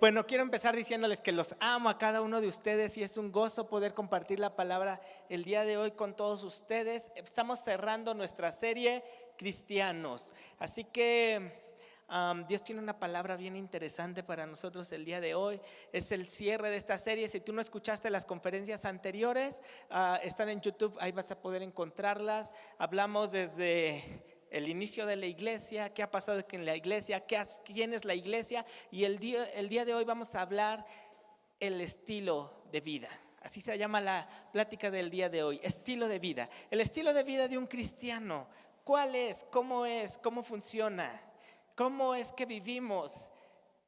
Bueno, quiero empezar diciéndoles que los amo a cada uno de ustedes y es un gozo poder compartir la palabra el día de hoy con todos ustedes. Estamos cerrando nuestra serie Cristianos, así que Dios tiene una palabra bien interesante para nosotros el día de hoy. Es el cierre de esta serie. Si tú no escuchaste las conferencias anteriores, están en YouTube, ahí vas a poder encontrarlas. Hablamos desde el inicio de la iglesia, qué ha pasado en la iglesia, quién es la iglesia, y el día de hoy vamos a hablar el estilo de vida. Así se llama la plática del día de hoy, estilo de vida. El estilo de vida de un cristiano, ¿cuál es? ¿Cómo funciona? ¿Cómo es que vivimos?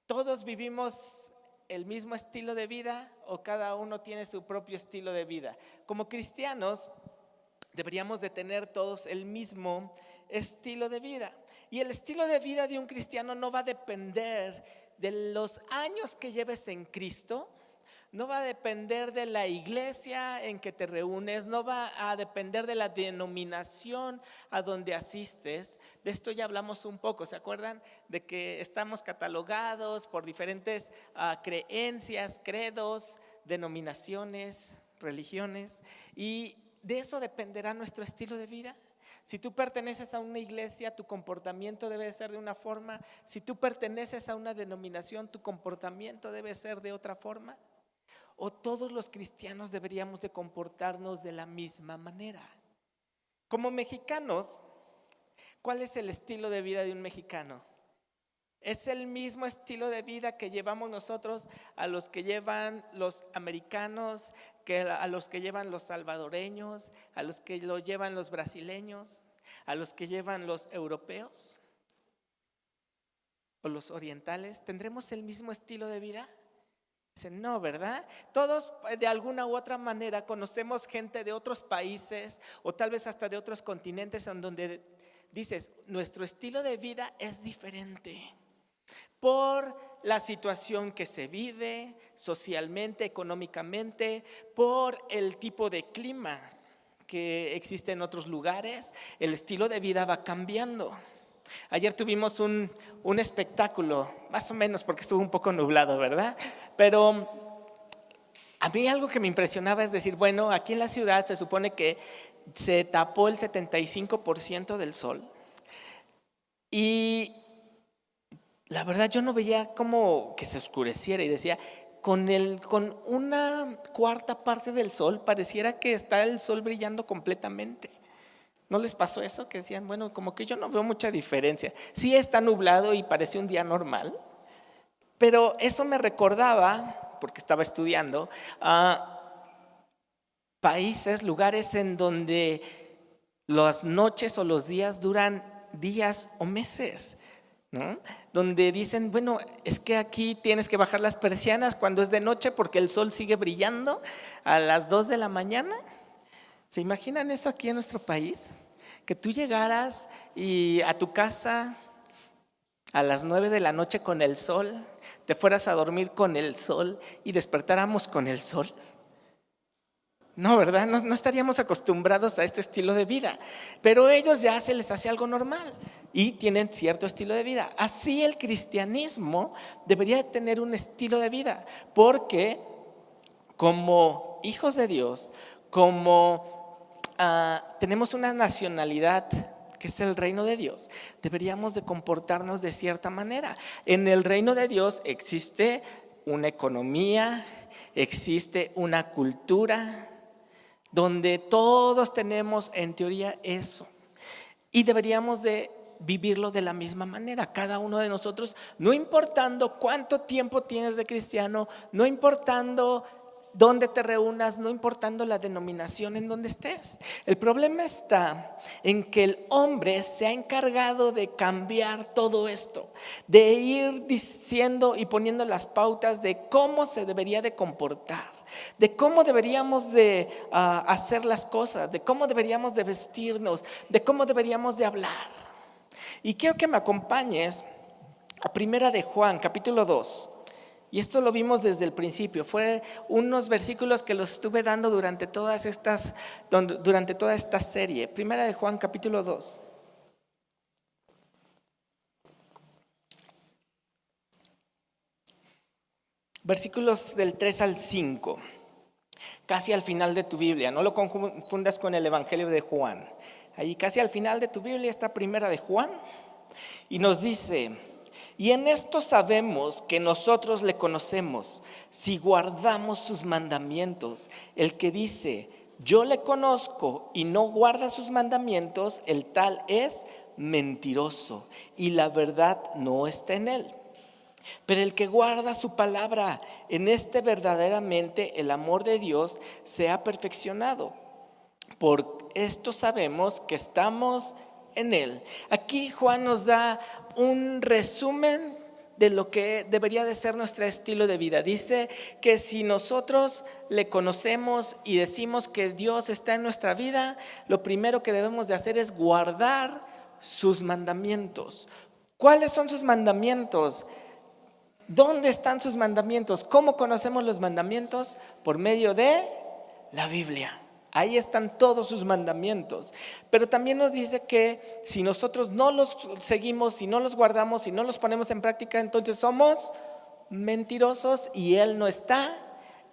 ¿Todos vivimos el mismo estilo de vida o cada uno tiene su propio estilo de vida? Como cristianos deberíamos de tener todos el mismo estilo de vida. Y el estilo de vida de un cristiano no va a depender de los años que lleves en Cristo, no va a depender de la iglesia en que te reúnes, no va a depender de la denominación a donde asistes. De esto ya hablamos un poco, ¿se acuerdan? De que estamos catalogados por diferentes creencias, credos, denominaciones, religiones, y de eso dependerá nuestro estilo de vida. Si tú perteneces a una iglesia, tu comportamiento debe ser de una forma. Si tú perteneces a una denominación, tu comportamiento debe ser de otra forma. ¿O todos los cristianos deberíamos de comportarnos de la misma manera? Como mexicanos, ¿cuál es el estilo de vida de un mexicano? Es el mismo estilo de vida que llevamos nosotros, a los que llevan los americanos, a los que llevan los salvadoreños, a los que lo llevan los brasileños, a los que llevan los europeos o los orientales. ¿Tendremos el mismo estilo de vida? Dicen, no, ¿verdad? Todos de alguna u otra manera conocemos gente de otros países o tal vez hasta de otros continentes en donde dices, nuestro estilo de vida es diferente por la situación que se vive socialmente, económicamente, por el tipo de clima que existe en otros lugares. El estilo de vida va cambiando. Ayer tuvimos un espectáculo, más o menos porque estuvo un poco nublado, ¿verdad? Pero a mí algo que me impresionaba es decir, bueno, aquí en la ciudad se supone que se tapó el 75% del sol y la verdad yo no veía como que se oscureciera y decía, con una cuarta parte del sol pareciera que está el sol brillando completamente. ¿No les pasó eso? Que decían, bueno, como que yo no veo mucha diferencia. Sí está nublado y parece un día normal, pero eso me recordaba, porque estaba estudiando, países, lugares en donde las noches o los días duran días o meses, ¿no? Donde dicen, bueno, es que aquí tienes que bajar las persianas cuando es de noche porque el sol sigue brillando a las 2 de la mañana. ¿Se imaginan eso aquí en nuestro país? Que tú llegaras y a tu casa a las 9 de la noche con el sol, te fueras a dormir con el sol y despertáramos con el sol. No, ¿verdad? No estaríamos acostumbrados a este estilo de vida, pero ellos ya se les hace algo normal y tienen cierto estilo de vida. Así el cristianismo debería tener un estilo de vida, porque como hijos de Dios, como tenemos una nacionalidad que es el reino de Dios, deberíamos de comportarnos de cierta manera. En el reino de Dios existe una economía, existe una cultura donde todos tenemos en teoría eso y deberíamos de vivirlo de la misma manera, cada uno de nosotros, no importando cuánto tiempo tienes de cristiano, no importando dónde te reúnas, no importando la denominación en donde estés. El problema está en que el hombre se ha encargado de cambiar todo esto, de ir diciendo y poniendo las pautas de cómo se debería de comportar, de cómo deberíamos de hacer las cosas, de cómo deberíamos de vestirnos, de cómo deberíamos de hablar. Y quiero que me acompañes a Primera de Juan, capítulo 2. Y esto lo vimos desde el principio. Fue unos versículos que los estuve dando durante toda esta serie. Primera de Juan, capítulo 2. versículos del 3 al 5, casi al final de tu Biblia. No lo confundas con el Evangelio de Juan. Ahí casi al final de tu Biblia está Primera de Juan y nos dice: y en esto sabemos que nosotros le conocemos, si guardamos sus mandamientos. El que dice, yo le conozco, y no guarda sus mandamientos, el tal es mentiroso, y la verdad no está en él. Pero el que guarda su palabra, en este verdaderamente el amor de Dios se ha perfeccionado. Por esto sabemos que estamos en él. Aquí Juan nos da un resumen de lo que debería de ser nuestro estilo de vida. Dice que si nosotros le conocemos y decimos que Dios está en nuestra vida, lo primero que debemos de hacer es guardar sus mandamientos. ¿Cuáles son sus mandamientos? ¿Dónde están sus mandamientos? ¿Cómo conocemos los mandamientos? Por medio de la Biblia. Ahí están todos sus mandamientos. Pero también nos dice que si nosotros no los seguimos, si no los guardamos, si no los ponemos en práctica, entonces somos mentirosos y Él no está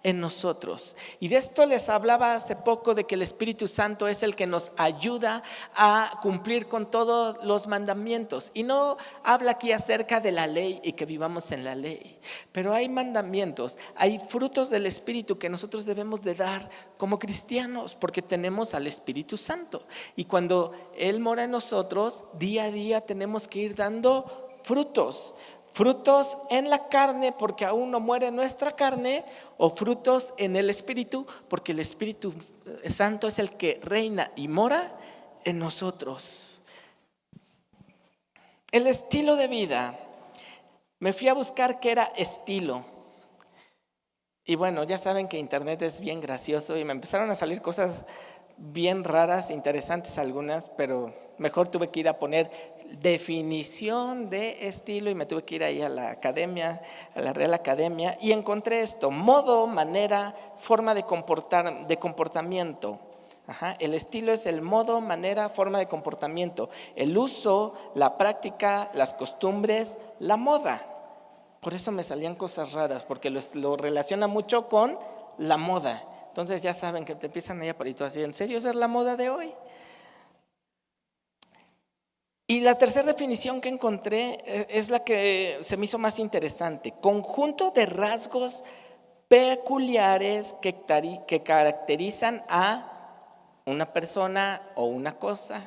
en nosotros. Y de esto les hablaba hace poco, de que el Espíritu Santo es el que nos ayuda a cumplir con todos los mandamientos. Y no habla aquí acerca de la ley y que vivamos en la ley, pero hay mandamientos, hay frutos del Espíritu que nosotros debemos de dar como cristianos, porque tenemos al Espíritu Santo. Y cuando Él mora en nosotros, día a día tenemos que ir dando frutos. Frutos en la carne, porque aún no muere nuestra carne, o frutos en el Espíritu, porque el Espíritu Santo es el que reina y mora en nosotros. El estilo de vida, me fui a buscar qué era estilo. Y bueno, ya saben que internet es bien gracioso y me empezaron a salir cosas bien raras, interesantes algunas, pero mejor tuve que ir a poner definición de estilo y me tuve que ir ahí a la academia, a la Real Academia, y encontré esto: modo, manera, forma de comportamiento. El estilo es el modo, manera, forma de comportamiento, el uso, la práctica, las costumbres, la moda. Por eso me salían cosas raras, porque lo relaciona mucho con la moda. Entonces ya saben que te empiezan ahí a parir así: ¿en serio esa es la moda de hoy? Y la tercera definición que encontré es la que se me hizo más interesante: conjunto de rasgos peculiares que caracterizan a una persona o una cosa.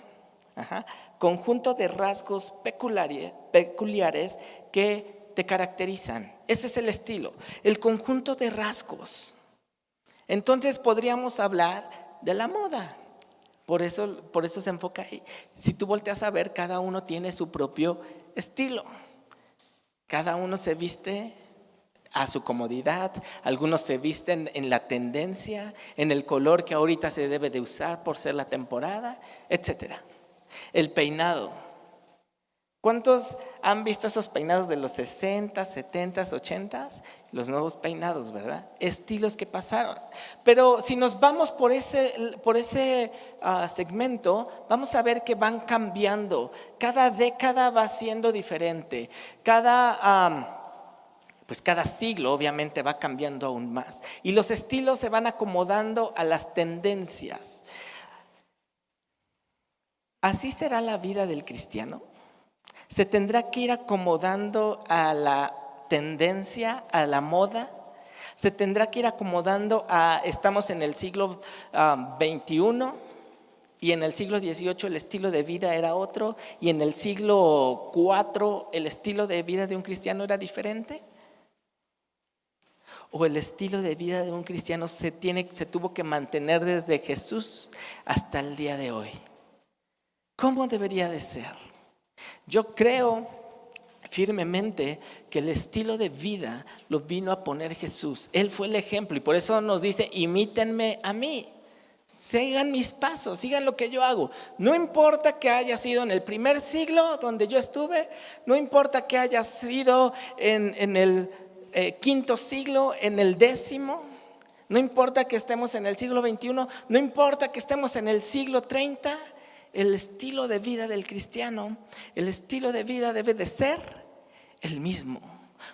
Conjunto de rasgos peculiares que te caracterizan. Ese es el estilo, el conjunto de rasgos. Entonces podríamos hablar de la moda. Por eso se enfoca ahí. Si tú volteas a ver, cada uno tiene su propio estilo. Cada uno se viste a su comodidad. Algunos se visten en la tendencia, en el color que ahorita se debe de usar por ser la temporada, etc. El peinado. ¿Cuántos han visto esos peinados de los 60, 70, 80? Los nuevos peinados, ¿verdad? Estilos que pasaron. Pero si nos vamos por ese segmento, vamos a ver que van cambiando. Cada década va siendo diferente. Cada siglo obviamente va cambiando aún más. Y los estilos se van acomodando a las tendencias. ¿Así será la vida del cristiano? ¿Se tendrá que ir acomodando a la tendencia, a la moda? ¿Se tendrá que ir acomodando estamos en el siglo XXI y en el siglo XVIII el estilo de vida era otro, y en el siglo IV el estilo de vida de un cristiano era diferente? ¿O el estilo de vida de un cristiano se tuvo que mantener desde Jesús hasta el día de hoy? ¿Cómo debería de ser? Yo creo firmemente que el estilo de vida lo vino a poner Jesús. Él fue el ejemplo y por eso nos dice: imítenme a mí, sigan mis pasos, sigan lo que yo hago. No importa que haya sido en el primer siglo donde yo estuve, no importa que haya sido en el quinto siglo, en el 10º, no importa que estemos en el siglo XXI, no importa que estemos en el siglo 30. El estilo de vida del cristiano, el estilo de vida debe de ser el mismo,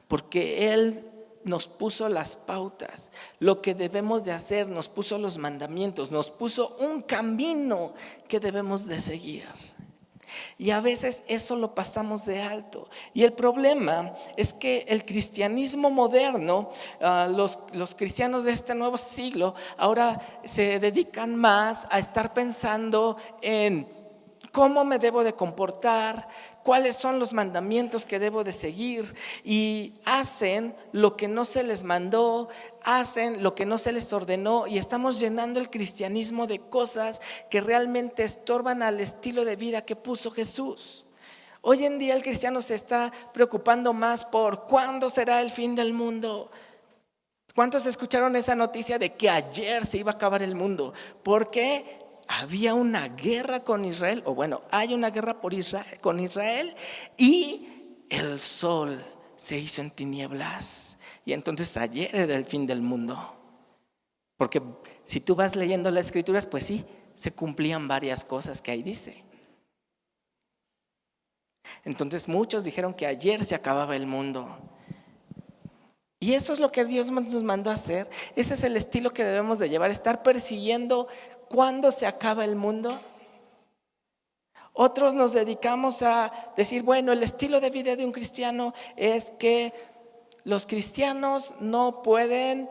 porque Él nos puso las pautas, lo que debemos de hacer, nos puso los mandamientos, nos puso un camino que debemos de seguir. Y a veces eso lo pasamos de alto. Y el problema es que el cristianismo moderno, los cristianos de este nuevo siglo, ahora se dedican más a estar pensando en cómo me debo de comportar, cuáles son los mandamientos que debo de seguir, y hacen lo que no se les mandó, hacen lo que no se les ordenó, y estamos llenando el cristianismo de cosas que realmente estorban al estilo de vida que puso Jesús. Hoy en día el cristiano se está preocupando más por cuándo será el fin del mundo. ¿Cuántos escucharon esa noticia de que ayer se iba a acabar el mundo? Porque había una guerra con Israel, o bueno, hay una guerra con Israel, y el sol se hizo en tinieblas. Y entonces ayer era el fin del mundo. Porque si tú vas leyendo las escrituras, pues sí, se cumplían varias cosas que ahí dice. Entonces muchos dijeron que ayer se acababa el mundo. Y eso es lo que Dios nos mandó a hacer. Ese es el estilo que debemos de llevar, estar persiguiendo cuándo se acaba el mundo. Otros nos dedicamos a decir, bueno, el estilo de vida de un cristiano es que los cristianos no pueden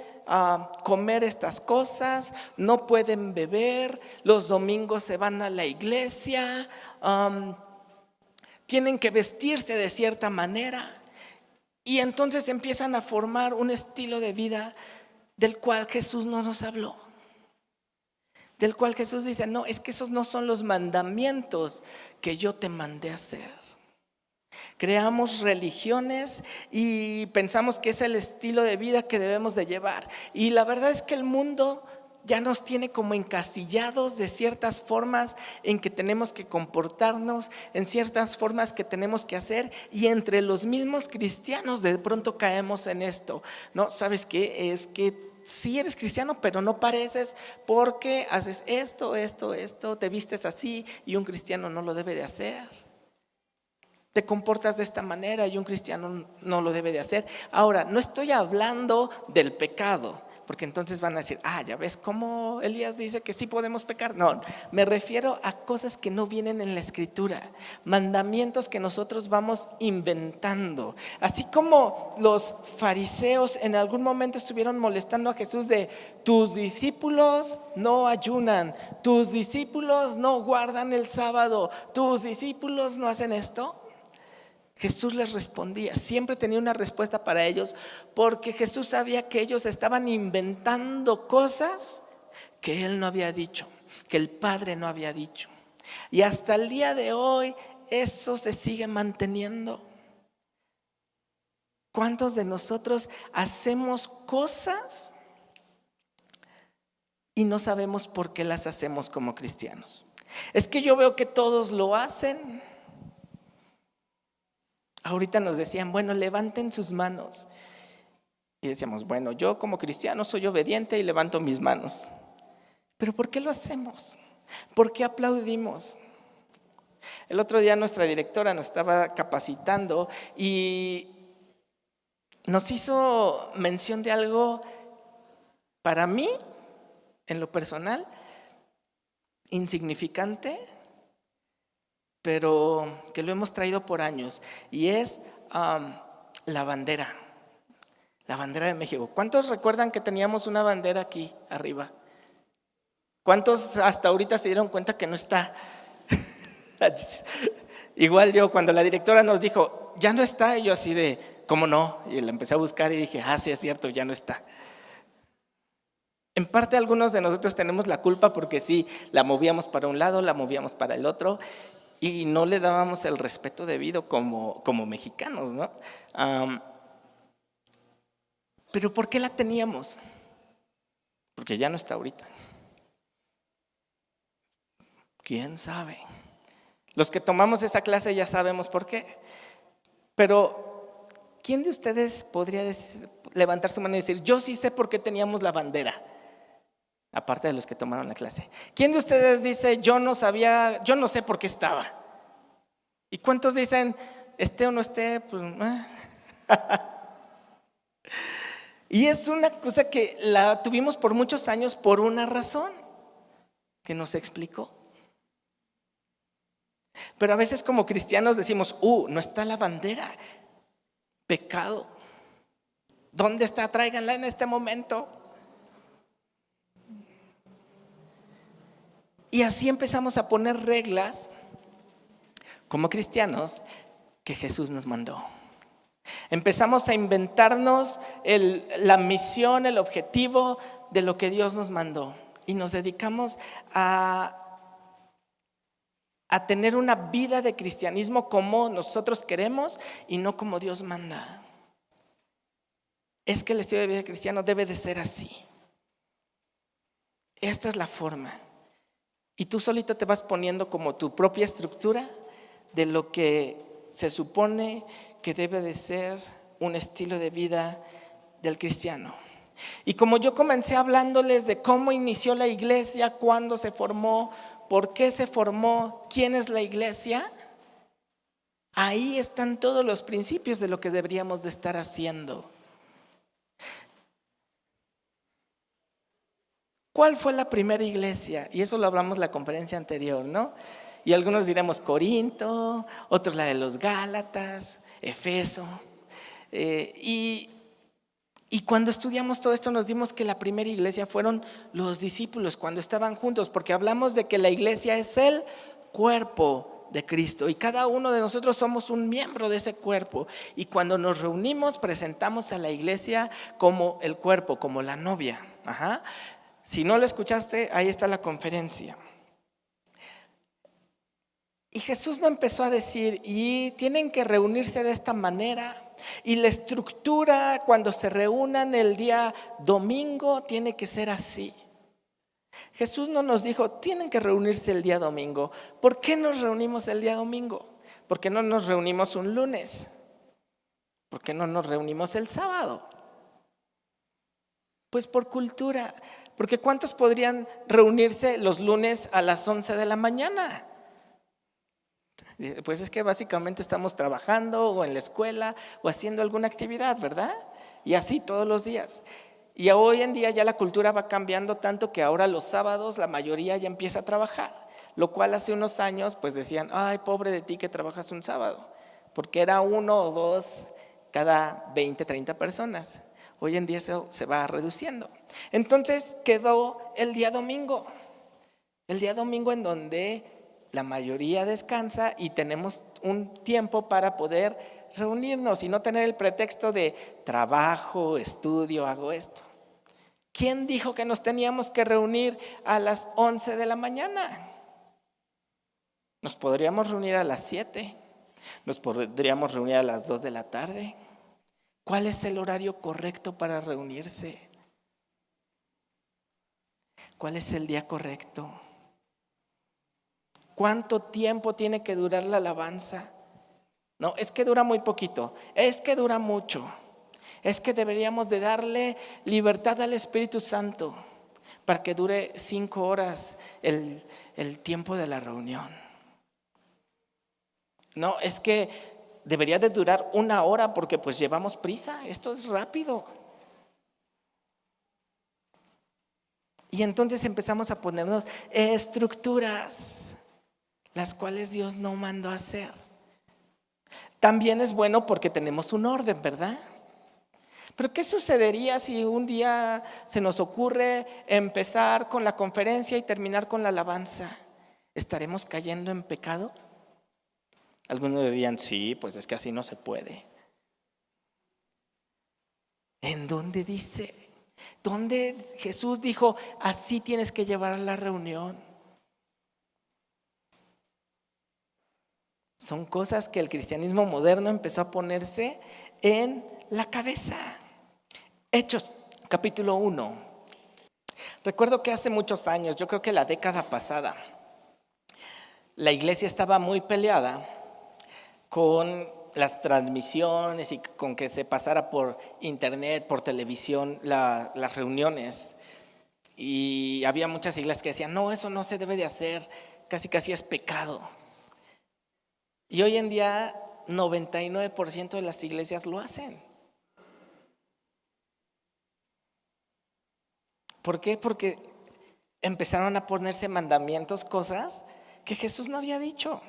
comer estas cosas, no pueden beber, los domingos se van a la iglesia, tienen que vestirse de cierta manera. Y entonces empiezan a formar un estilo de vida del cual Jesús no nos habló. Del cual Jesús dice, no, es que esos no son los mandamientos que yo te mandé a hacer. Creamos religiones y pensamos que es el estilo de vida que debemos de llevar. Y la verdad es que el mundo ya nos tiene como encasillados de ciertas formas en que tenemos que comportarnos, en ciertas formas que tenemos que hacer, y entre los mismos cristianos de pronto caemos en esto. ¿No? ¿Sabes qué? Es que sí eres cristiano, pero no pareces porque haces esto, te vistes así, y un cristiano no lo debe de hacer. Te comportas de esta manera y un cristiano no lo debe de hacer. Ahora, no estoy hablando del pecado, porque entonces van a decir, ya ves cómo Elías dice que sí podemos pecar. No, me refiero a cosas que no vienen en la escritura, mandamientos que nosotros vamos inventando. Así como los fariseos en algún momento estuvieron molestando a Jesús de, tus discípulos no ayunan, tus discípulos no guardan el sábado, tus discípulos no hacen esto. Jesús les respondía, siempre tenía una respuesta para ellos, porque Jesús sabía que ellos estaban inventando cosas que Él no había dicho, que el Padre no había dicho. Y hasta el día de hoy eso se sigue manteniendo. ¿Cuántos de nosotros hacemos cosas y no sabemos por qué las hacemos como cristianos? Es que yo veo que todos lo hacen. Ahorita nos decían, bueno, levanten sus manos. Y decíamos, bueno, yo como cristiano soy obediente y levanto mis manos. Pero ¿por qué lo hacemos? ¿Por qué aplaudimos? El otro día nuestra directora nos estaba capacitando y nos hizo mención de algo, para mí, en lo personal, insignificante, pero que lo hemos traído por años, y es la bandera de México. ¿Cuántos recuerdan que teníamos una bandera aquí arriba? ¿Cuántos hasta ahorita se dieron cuenta que no está? Igual yo, cuando la directora nos dijo, ya no está, y yo así de, ¿cómo no? Y la empecé a buscar y dije, sí es cierto, ya no está. En parte algunos de nosotros tenemos la culpa porque sí, la movíamos para un lado, la movíamos para el otro, y no le dábamos el respeto debido como mexicanos, ¿no? Pero ¿por qué la teníamos? Porque ya no está ahorita. ¿Quién sabe? Los que tomamos esa clase ya sabemos por qué. Pero ¿quién de ustedes podría levantar su mano y decir, yo sí sé por qué teníamos la bandera? Aparte de los que tomaron la clase. ¿Quién de ustedes dice, yo no sabía, yo no sé por qué estaba? ¿Y cuántos dicen, esté o no esté? Pues, Y es una cosa que la tuvimos por muchos años por una razón que nos explicó. Pero a veces como cristianos decimos, no está la bandera, pecado. ¿Dónde está? Tráiganla en este momento. Y así empezamos a poner reglas como cristianos que Jesús nos mandó. Empezamos a inventarnos la misión, el objetivo de lo que Dios nos mandó. Y nos dedicamos a tener una vida de cristianismo como nosotros queremos y no como Dios manda. Es que el estilo de vida cristiano debe de ser así. Esta es la forma. Y tú solito te vas poniendo como tu propia estructura de lo que se supone que debe de ser un estilo de vida del cristiano. Y como yo comencé hablándoles de cómo inició la iglesia, cuándo se formó, por qué se formó, quién es la iglesia, ahí están todos los principios de lo que deberíamos de estar haciendo. ¿Cuál fue la primera iglesia? Y eso lo hablamos en la conferencia anterior, ¿no? Y algunos diremos Corinto, otros la de los Gálatas, Efeso. Y cuando estudiamos todo esto nos dimos que la primera iglesia fueron los discípulos cuando estaban juntos, porque hablamos de que la iglesia es el cuerpo de Cristo y cada uno de nosotros somos un miembro de ese cuerpo. Y cuando nos reunimos presentamos a la iglesia como el cuerpo, como la novia. Si no lo escuchaste, ahí está la conferencia. Y Jesús no empezó a decir, y tienen que reunirse de esta manera. Y la estructura cuando se reúnan el día domingo tiene que ser así. Jesús no nos dijo, tienen que reunirse el día domingo. ¿Por qué nos reunimos el día domingo? ¿Por qué no nos reunimos un lunes? ¿Por qué no nos reunimos el sábado? Pues por cultura. Porque ¿cuántos podrían reunirse los lunes a las 11 de la mañana? Pues es que básicamente estamos trabajando o en la escuela o haciendo alguna actividad, ¿verdad? Y así todos los días. Y hoy en día ya la cultura va cambiando tanto que ahora los sábados la mayoría ya empieza a trabajar. Lo cual hace unos años pues decían, ay, pobre de ti que trabajas un sábado. Porque era 1 o 2 cada 20, 30 personas. Hoy en día eso se va reduciendo. Entonces quedó el día domingo. El día domingo en donde la mayoría descansa y tenemos un tiempo para poder reunirnos y no tener el pretexto de trabajo, estudio, hago esto. ¿Quién dijo que nos teníamos que reunir a las 11 de la mañana? Nos podríamos reunir a las 7, nos podríamos reunir a las 2 de la tarde. ¿Cuál es el horario correcto para reunirse? ¿Cuál es el día correcto? ¿Cuánto tiempo tiene que durar la alabanza? No, es que dura muy poquito, es que dura mucho. Es que deberíamos de darle libertad al Espíritu Santo para que dure 5 horas el tiempo de la reunión. No, es que debería de durar 1 hora porque pues llevamos prisa, esto es rápido. Y entonces empezamos a ponernos estructuras, las cuales Dios no mandó a hacer. También es bueno porque tenemos un orden, ¿verdad? Pero ¿qué sucedería si un día se nos ocurre empezar con la conferencia y terminar con la alabanza? ¿Estaremos cayendo en pecado? Algunos dirían, sí, pues es que así no se puede. ¿En dónde dice? ¿Dónde Jesús dijo, así tienes que llevar la reunión? Son cosas que el cristianismo moderno empezó a ponerse en la cabeza. Hechos, capítulo 1. Recuerdo que hace muchos años, yo creo que la década pasada, la iglesia estaba muy peleada con las transmisiones y con que se pasara por internet, por televisión, las reuniones. Y había muchas iglesias que decían, no, eso no se debe de hacer, casi es pecado. Y hoy en día 99% de las iglesias lo hacen. ¿Por qué? Porque empezaron a ponerse mandamientos, cosas que Jesús no había dicho.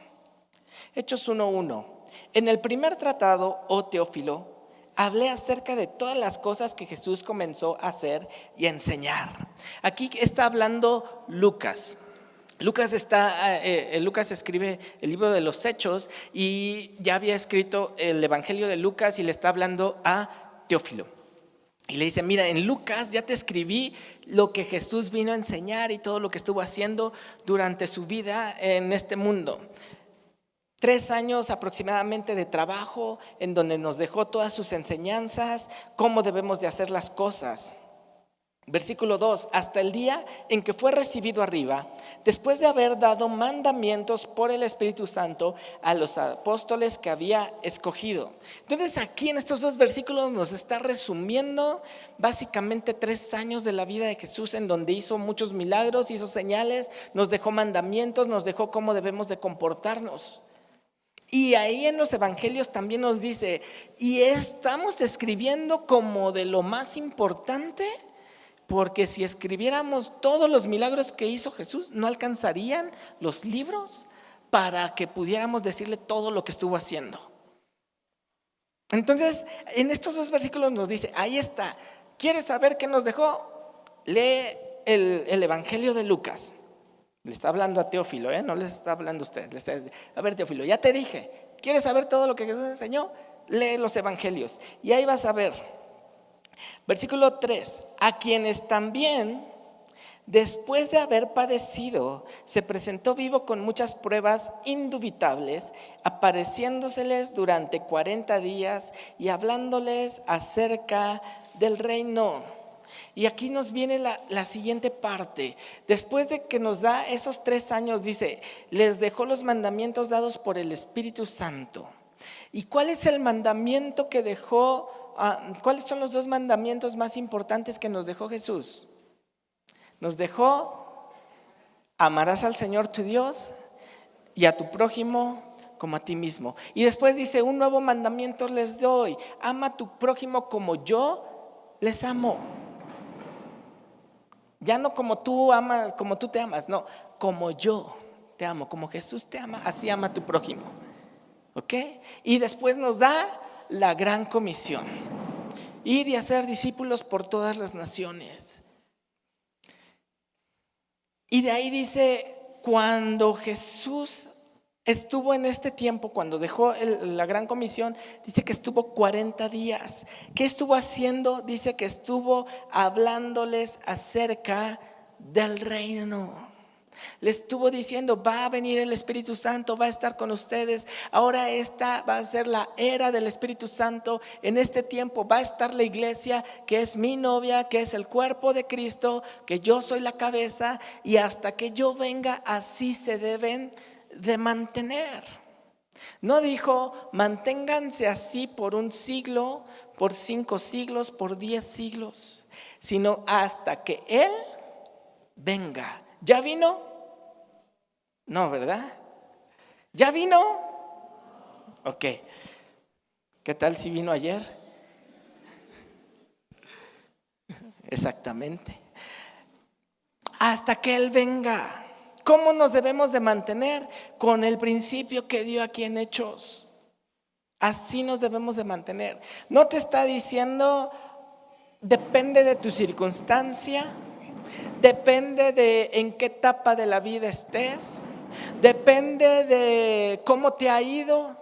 Hechos 1:1. En el primer tratado, oh Teófilo, hablé acerca de todas las cosas que Jesús comenzó a hacer y a enseñar. Aquí está hablando Lucas. Lucas escribe el libro de los Hechos y ya había escrito el Evangelio de Lucas y le está hablando a Teófilo. Y le dice, mira, en Lucas ya te escribí lo que Jesús vino a enseñar y todo lo que estuvo haciendo durante su vida en este mundo. 3 años aproximadamente de trabajo en donde nos dejó todas sus enseñanzas, cómo debemos de hacer las cosas. Versículo 2, hasta el día en que fue recibido arriba, después de haber dado mandamientos por el Espíritu Santo a los apóstoles que había escogido. Entonces aquí en estos 2 versículos nos está resumiendo básicamente 3 años de la vida de Jesús, en donde hizo muchos milagros, hizo señales, nos dejó mandamientos, nos dejó cómo debemos de comportarnos. Y ahí en los evangelios también nos dice, y estamos escribiendo como de lo más importante, porque si escribiéramos todos los milagros que hizo Jesús, no alcanzarían los libros para que pudiéramos decirle todo lo que estuvo haciendo. Entonces, en estos 2 versículos nos dice, ahí está, ¿quieres saber qué nos dejó? Lee el Evangelio de Lucas. Le está hablando a Teófilo, no les está hablando a usted. A ver, Teófilo, ya te dije, ¿quieres saber todo lo que Jesús enseñó? Lee los Evangelios y ahí vas a ver. Versículo 3, a quienes también, después de haber padecido, se presentó vivo con muchas pruebas indubitables, apareciéndoseles durante 40 días y hablándoles acerca del reino. Y aquí nos viene la siguiente parte. Después de que nos da esos 3 años, dice, les dejó los mandamientos dados por el Espíritu Santo. ¿Y cuál es el mandamiento que dejó? ¿Cuáles son los 2 mandamientos más importantes que nos dejó Jesús? Nos dejó, amarás al Señor tu Dios y a tu prójimo como a ti mismo. Y después dice, un nuevo mandamiento les doy, ama a tu prójimo como yo les amo. Ya no como tú amas, como tú te amas, no, como yo te amo, como Jesús te ama, así ama a tu prójimo. ¿Ok? Y después nos da la gran comisión, ir y hacer discípulos por todas las naciones. Y de ahí dice, cuando Jesús estuvo en este tiempo, cuando dejó la gran comisión, dice que estuvo 40 días. ¿Qué estuvo haciendo? Dice que estuvo hablándoles acerca del reino. Le estuvo diciendo, va a venir el Espíritu Santo, va a estar con ustedes. Ahora esta va a ser la era del Espíritu Santo. En este tiempo va a estar la iglesia, que es mi novia, que es el cuerpo de Cristo, que yo soy la cabeza, y hasta que yo venga, así se deben de mantener. No dijo, manténganse así por 1 siglo, por 5 siglos, por 10 siglos, sino hasta que Él venga. ¿Ya vino? No, ¿verdad? ¿Ya vino? Ok. ¿Qué tal si vino ayer? Exactamente. Hasta que Él venga. ¿Cómo nos debemos de mantener? Con el principio que dio aquí en Hechos. Así nos debemos de mantener. No te está diciendo, depende de tu circunstancia, depende de en qué etapa de la vida estés, depende de cómo te ha ido,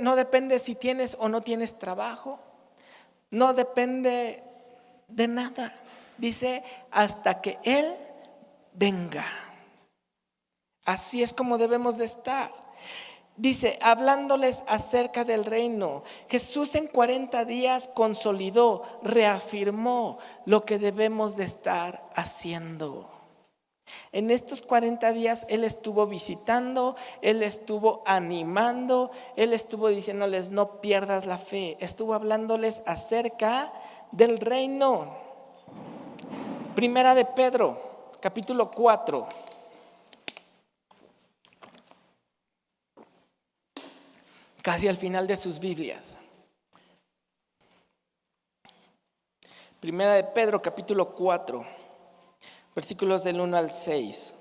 no depende si tienes o no tienes trabajo, no depende de nada. Dice, hasta que Él venga. Así es como debemos de estar. Dice, hablándoles acerca del reino. Jesús en 40 días consolidó, reafirmó lo que debemos de estar haciendo. En estos 40 días Él estuvo visitando, Él estuvo animando, Él estuvo diciéndoles no pierdas la fe. Estuvo hablándoles acerca del reino. Primera de Pedro, capítulo 4. Casi al final de sus Biblias. Primera de Pedro, capítulo 4, versículos del 1 al 6.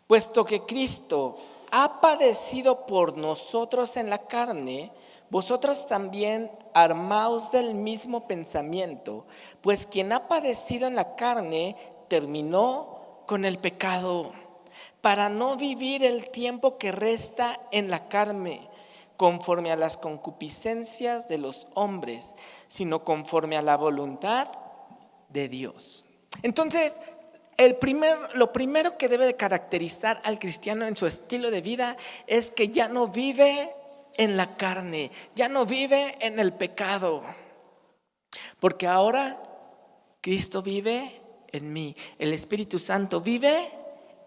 Puesto que Cristo ha padecido por nosotros en la carne, vosotros también armaos del mismo pensamiento, pues quien ha padecido en la carne terminó con el pecado, para no vivir el tiempo que resta en la carne, conforme a las concupiscencias de los hombres, sino conforme a la voluntad de Dios. Entonces, lo primero que debe de caracterizar al cristiano en su estilo de vida es que ya no vive en la carne, ya no vive en el pecado, porque ahora Cristo vive en mí, el Espíritu Santo vive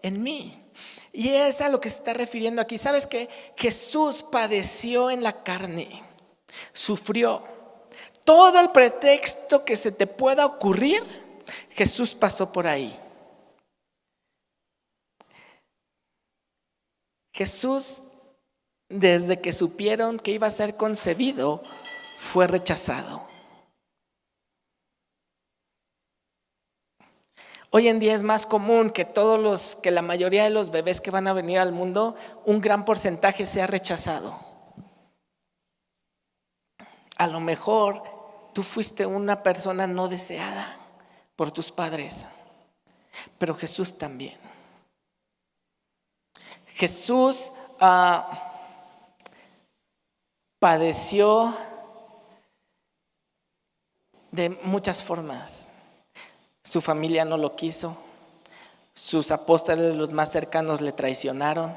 en mí. Y es a lo que se está refiriendo aquí. ¿Sabes qué? Jesús padeció en la carne, sufrió. Todo el pretexto que se te pueda ocurrir, Jesús pasó por ahí. Jesús, desde que supieron que iba a ser concebido, fue rechazado. Hoy en día es más común que que la mayoría de los bebés que van a venir al mundo, un gran porcentaje sea rechazado. A lo mejor tú fuiste una persona no deseada por tus padres, pero Jesús también. Jesús padeció de muchas formas. Su familia no lo quiso, sus apóstoles, los más cercanos, le traicionaron.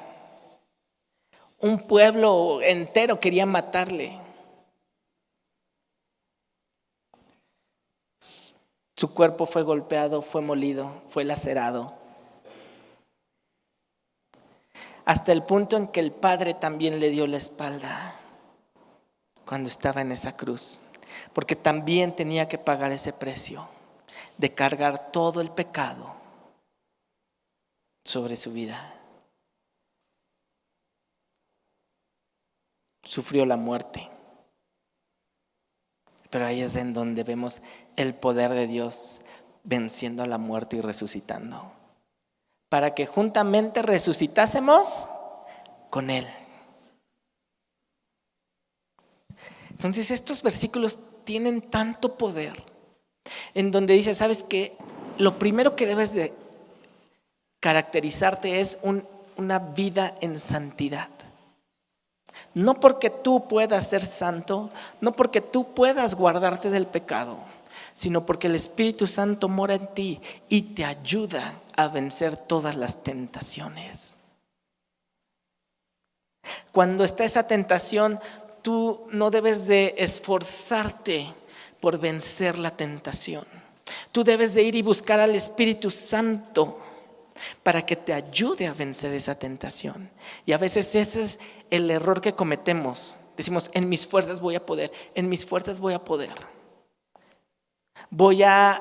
Un pueblo entero quería matarle. Su cuerpo fue golpeado, fue molido, fue lacerado. Hasta el punto en que el Padre también le dio la espalda cuando estaba en esa cruz, porque también tenía que pagar ese precio de cargar todo el pecado sobre su vida. Sufrió la muerte. Pero ahí es en donde vemos el poder de Dios venciendo a la muerte y resucitando, para que juntamente resucitásemos con Él. Entonces estos versículos tienen tanto poder, en donde dice, ¿sabes qué? Lo primero que debes de caracterizarte es una vida en santidad. No porque tú puedas ser santo, no porque tú puedas guardarte del pecado, sino porque el Espíritu Santo mora en ti y te ayuda a vencer todas las tentaciones. Cuando está esa tentación, tú no debes de esforzarte por vencer la tentación. Tú debes de ir y buscar al Espíritu Santo para que te ayude a vencer esa tentación. Y a veces ese es el error que cometemos. Decimos, en mis fuerzas voy a poder, en mis fuerzas voy a poder. Voy a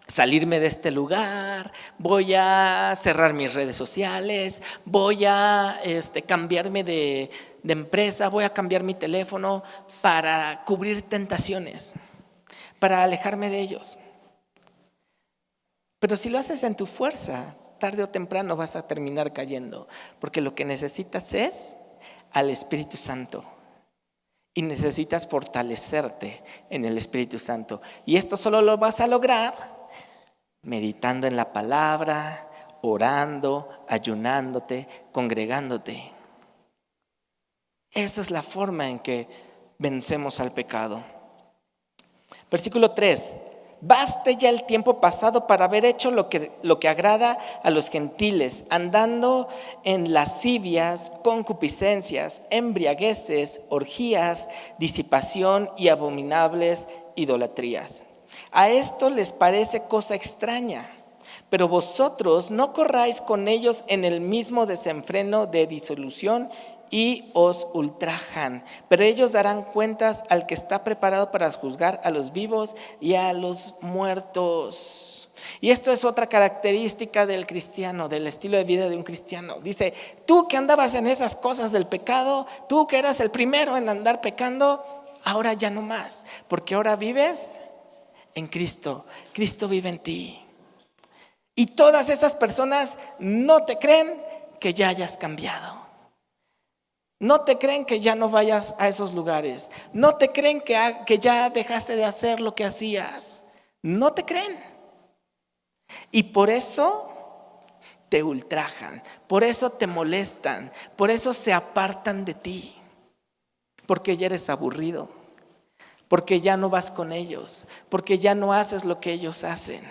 salirme de este lugar, voy a cerrar mis redes sociales, voy a cambiarme de empresa, voy a cambiar mi teléfono para cubrir tentaciones, para alejarme de ellos. Pero si lo haces en tu fuerza, tarde o temprano vas a terminar cayendo, porque lo que necesitas es al Espíritu Santo y necesitas fortalecerte en el Espíritu Santo. Y esto solo lo vas a lograr meditando en la palabra, orando, ayunándote, congregándote. Esa es la forma en que vencemos al pecado. Versículo 3. Baste ya el tiempo pasado para haber hecho lo que agrada a los gentiles, andando en lascivias, concupiscencias, embriagueces, orgías, disipación y abominables idolatrías. A esto les parece cosa extraña, pero vosotros no corráis con ellos en el mismo desenfreno de disolución y os ultrajan, pero ellos darán cuentas al que está preparado para juzgar a los vivos y a los muertos. Y esto es otra característica del cristiano, del estilo de vida de un cristiano. Dice, tú que andabas en esas cosas del pecado, tú que eras el primero en andar pecando, ahora ya no más, porque ahora vives en Cristo. Cristo vive en ti. Y todas esas personas no te creen que ya hayas cambiado. No te creen que ya no vayas a esos lugares. No te creen que ya dejaste de hacer lo que hacías. No te creen. Y por eso te ultrajan, por eso te molestan, por eso se apartan de ti. Porque ya eres aburrido, porque ya no vas con ellos, porque ya no haces lo que ellos hacen.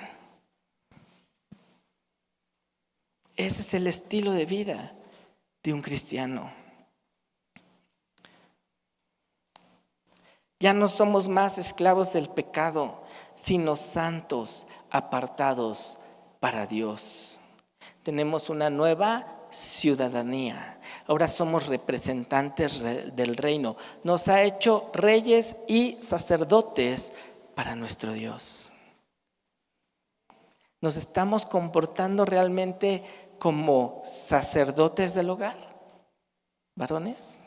Ese es el estilo de vida de un cristiano. Ya no somos más esclavos del pecado, sino santos, apartados para Dios. Tenemos una nueva ciudadanía. Ahora somos representantes del reino. Nos ha hecho reyes y sacerdotes para nuestro Dios. ¿Nos estamos comportando realmente como sacerdotes del hogar, varones?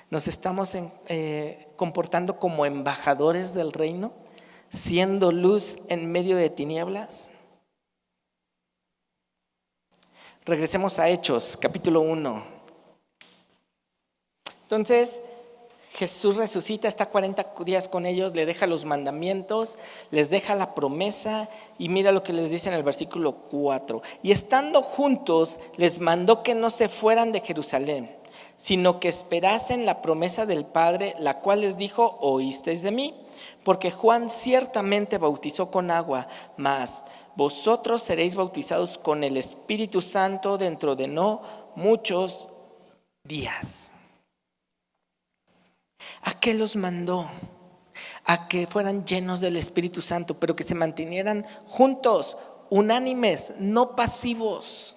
¿Nos estamos comportando como embajadores del reino, siendo luz en medio de tinieblas? Regresemos a Hechos, capítulo 1. Entonces, Jesús resucita, está 40 días con ellos, le deja los mandamientos, les deja la promesa y mira lo que les dice en el versículo 4. Y estando juntos, les mandó que no se fueran de Jerusalén, sino que esperasen la promesa del Padre, la cual les dijo: oísteis de mí, porque Juan ciertamente bautizó con agua, mas vosotros seréis bautizados con el Espíritu Santo dentro de no muchos días. ¿A qué los mandó? A que fueran llenos del Espíritu Santo, pero que se mantuvieran juntos, unánimes, no pasivos.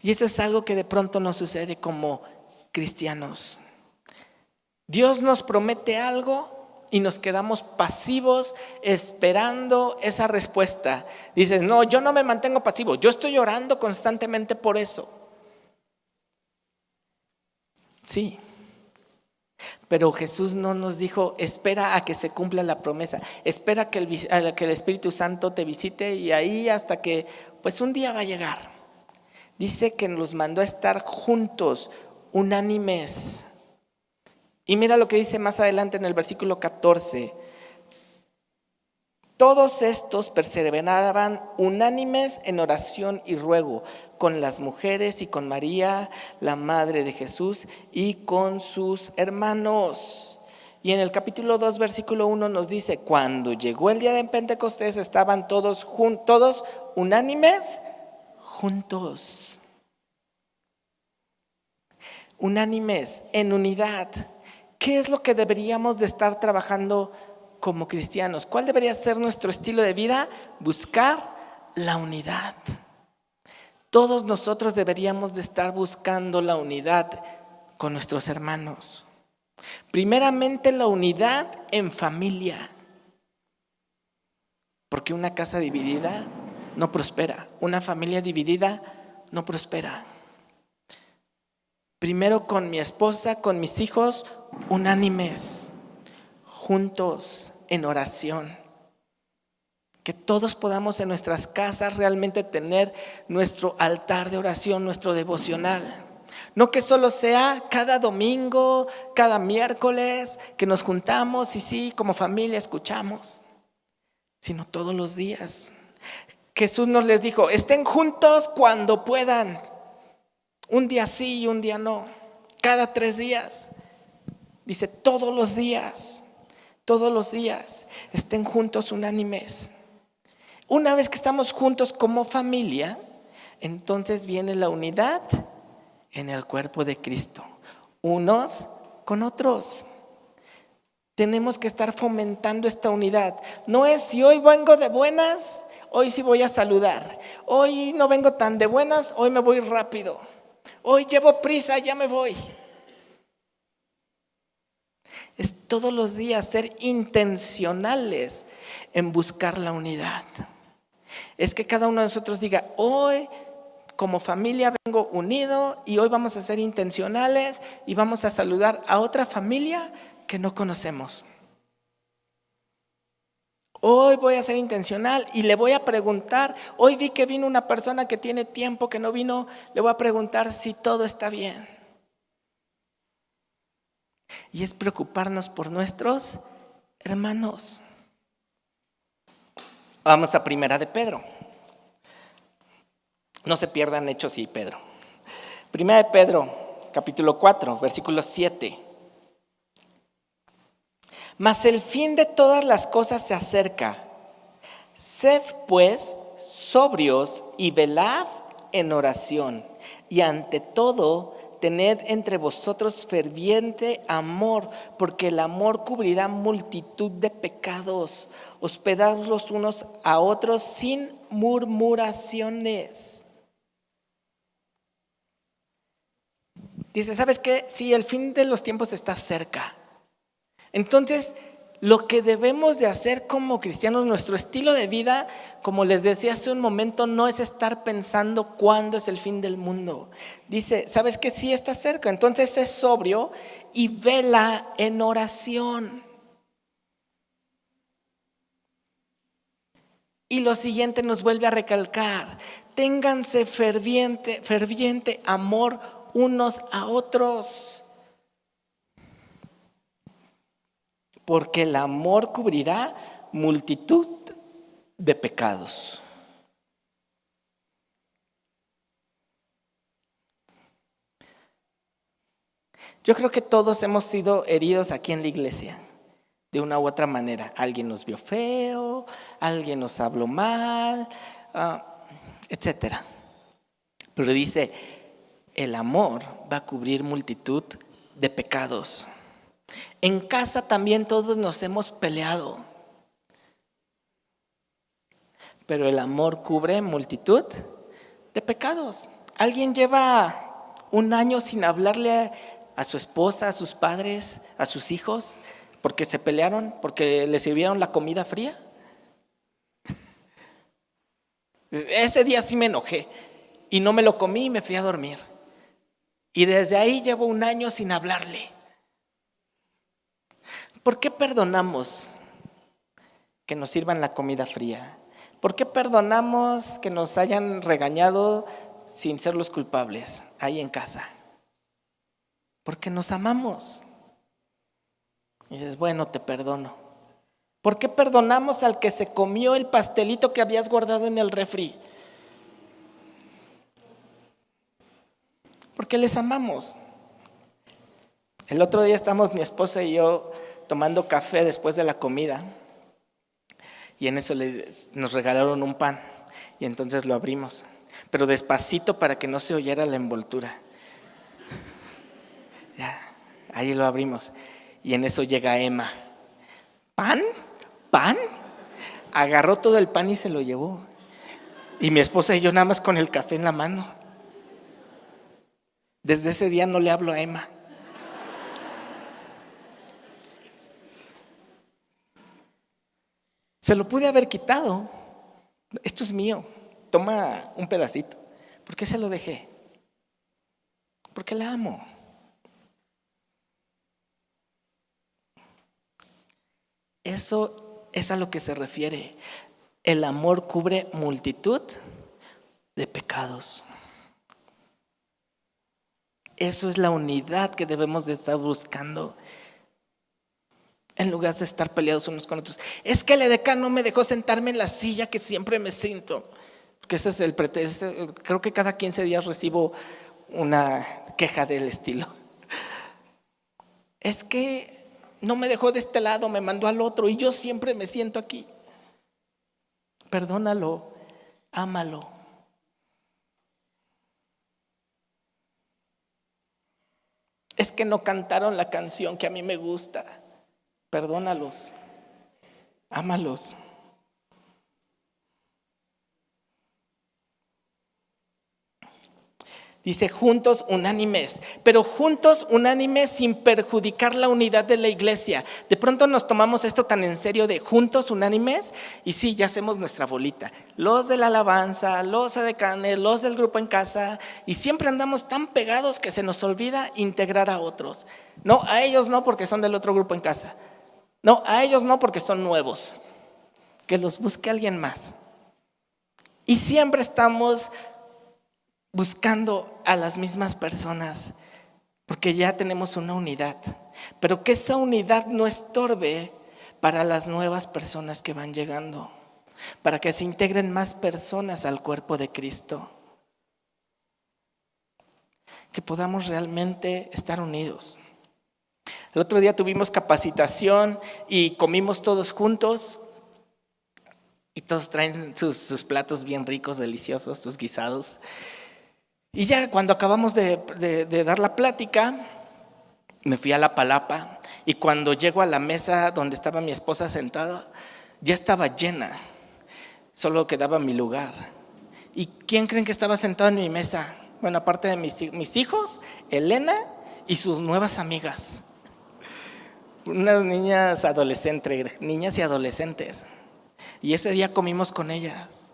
Y eso es algo que de pronto nos sucede como cristianos. Dios nos promete algo y nos quedamos pasivos esperando esa respuesta. Dices: no, yo no me mantengo pasivo, yo estoy orando constantemente por eso. Sí, pero Jesús no nos dijo: espera a que se cumpla la promesa, espera a que el Espíritu Santo te visite y ahí hasta que pues un día va a llegar. Dice que nos mandó a estar juntos, unánimes. Y mira lo que dice más adelante en el versículo 14. Todos estos perseveraban unánimes en oración y ruego con las mujeres y con María, la madre de Jesús, y con sus hermanos. Y en el capítulo 2, versículo 1 nos dice: cuando llegó el día de Pentecostés, estaban todos unánimes, juntos. Unánimes, en unidad. ¿Qué es lo que deberíamos de estar trabajando como cristianos? ¿Cuál debería ser nuestro estilo de vida? Buscar la unidad. Todos nosotros deberíamos de estar buscando la unidad con nuestros hermanos. Primeramente, la unidad en familia. Porque una casa dividida no prospera. Una familia dividida no prospera. Primero con mi esposa, con mis hijos, unánimes, juntos en oración. Que todos podamos en nuestras casas realmente tener nuestro altar de oración, nuestro devocional. No que solo sea cada domingo, cada miércoles que nos juntamos y sí, como familia escuchamos, sino todos los días. Jesús nos les dijo: estén juntos cuando puedan. Un día sí y un día no. Cada 3 días. Dice: todos los días. Todos los días. Estén juntos, unánimes. Una vez que estamos juntos como familia, entonces viene la unidad en el cuerpo de Cristo. Unos con otros. Tenemos que estar fomentando esta unidad. No es: si hoy vengo de buenas, hoy sí voy a saludar. Hoy no vengo tan de buenas, hoy me voy rápido. Hoy llevo prisa, ya me voy. Es todos los días ser intencionales en buscar la unidad. Es que cada uno de nosotros diga: hoy como familia vengo unido y hoy vamos a ser intencionales y vamos a saludar a otra familia que no conocemos. Hoy voy a ser intencional y le voy a preguntar. Hoy vi que vino una persona que tiene tiempo que no vino. Le voy a preguntar si todo está bien. Y es preocuparnos por nuestros hermanos. Vamos a Primera de Pedro. No se pierdan Hechos y Pedro. Primera de Pedro, capítulo 4, versículo 7. Mas el fin de todas las cosas se acerca. Sed pues sobrios y velad en oración. Y ante todo, tened entre vosotros ferviente amor, porque el amor cubrirá multitud de pecados. Hospedaos los unos a otros sin murmuraciones. Dice, ¿sabes qué? Sí, el fin de los tiempos está cerca. Entonces, lo que debemos de hacer como cristianos, nuestro estilo de vida, como les decía hace un momento, no es estar pensando cuándo es el fin del mundo. Dice, ¿sabes qué? Sí está cerca. Entonces, sé sobrio y vela en oración. Y lo siguiente nos vuelve a recalcar, ténganse ferviente amor unos a otros. Porque el amor cubrirá multitud de pecados. Yo creo que todos hemos sido heridos aquí en la iglesia, de una u otra manera. Alguien nos vio feo, alguien nos habló mal, etcétera. Pero dice, el amor va a cubrir multitud de pecados. En casa también todos nos hemos peleado, pero el amor cubre multitud de pecados. ¿Alguien lleva un año sin hablarle a su esposa, a sus padres, a sus hijos, porque se pelearon, porque le sirvieron la comida fría? Ese día sí me enojé y no me lo comí y me fui a dormir. Y desde ahí llevo un año sin hablarle. ¿Por qué perdonamos que nos sirvan la comida fría? ¿Por qué perdonamos que nos hayan regañado sin ser los culpables ahí en casa? Porque nos amamos. Y dices, bueno, te perdono. ¿Por qué perdonamos al que se comió el pastelito que habías guardado en el refri? Porque les amamos. El otro día estamos mi esposa y yo tomando café después de la comida y en eso nos regalaron un pan y entonces lo abrimos, pero despacito para que no se oyera la envoltura. Ya, ahí lo abrimos y en eso llega Emma. ¿Pan? ¿Pan? Agarró todo el pan y se lo llevó. Y mi esposa y yo nada más con el café en la mano. Desde ese día no le hablo a Emma. Se lo pude haber quitado. Esto es mío. Toma un pedacito. ¿Por qué se lo dejé? Porque la amo. Eso es a lo que se refiere. El amor cubre multitud de pecados. Eso es la unidad que debemos de estar buscando. En lugar de estar peleados unos con otros. Es que el edecán no me dejó sentarme en la silla que siempre me siento. Porque ese es el pretexto. Creo que cada 15 días recibo una queja del estilo. Es que no me dejó de este lado, me mandó al otro y yo siempre me siento aquí. Perdónalo, ámalo. Es que no cantaron la canción que a mí me gusta. Perdónalos, ámalos. Dice juntos unánimes, pero juntos unánimes sin perjudicar la unidad de la iglesia. De pronto nos tomamos esto tan en serio de juntos unánimes y sí, ya hacemos nuestra bolita. Los de la alabanza, los edecanes, los del grupo en casa y siempre andamos tan pegados que se nos olvida integrar a otros. No, a ellos no porque son del otro grupo en casa. No, a ellos no porque son nuevos. que los busque alguien más. Y siempre estamos buscando a las mismas personas, porque ya tenemos una unidad. Pero que esa unidad no estorbe para las nuevas personas que van llegando, para que se integren más personas al cuerpo de Cristo. Que podamos realmente estar unidos. El otro día tuvimos capacitación y comimos todos juntos. Y todos traen sus platos bien ricos, deliciosos, sus guisados. Y ya cuando acabamos de dar la plática, me fui a la palapa. Y cuando llego a la mesa donde estaba mi esposa sentada, ya estaba llena. Solo quedaba mi lugar. ¿Y quién creen que estaba sentado en mi mesa? Bueno, aparte de mis hijos, Elena y sus nuevas amigas. Unas niñas adolescentes, niñas y adolescentes. Y ese día comimos con ellas.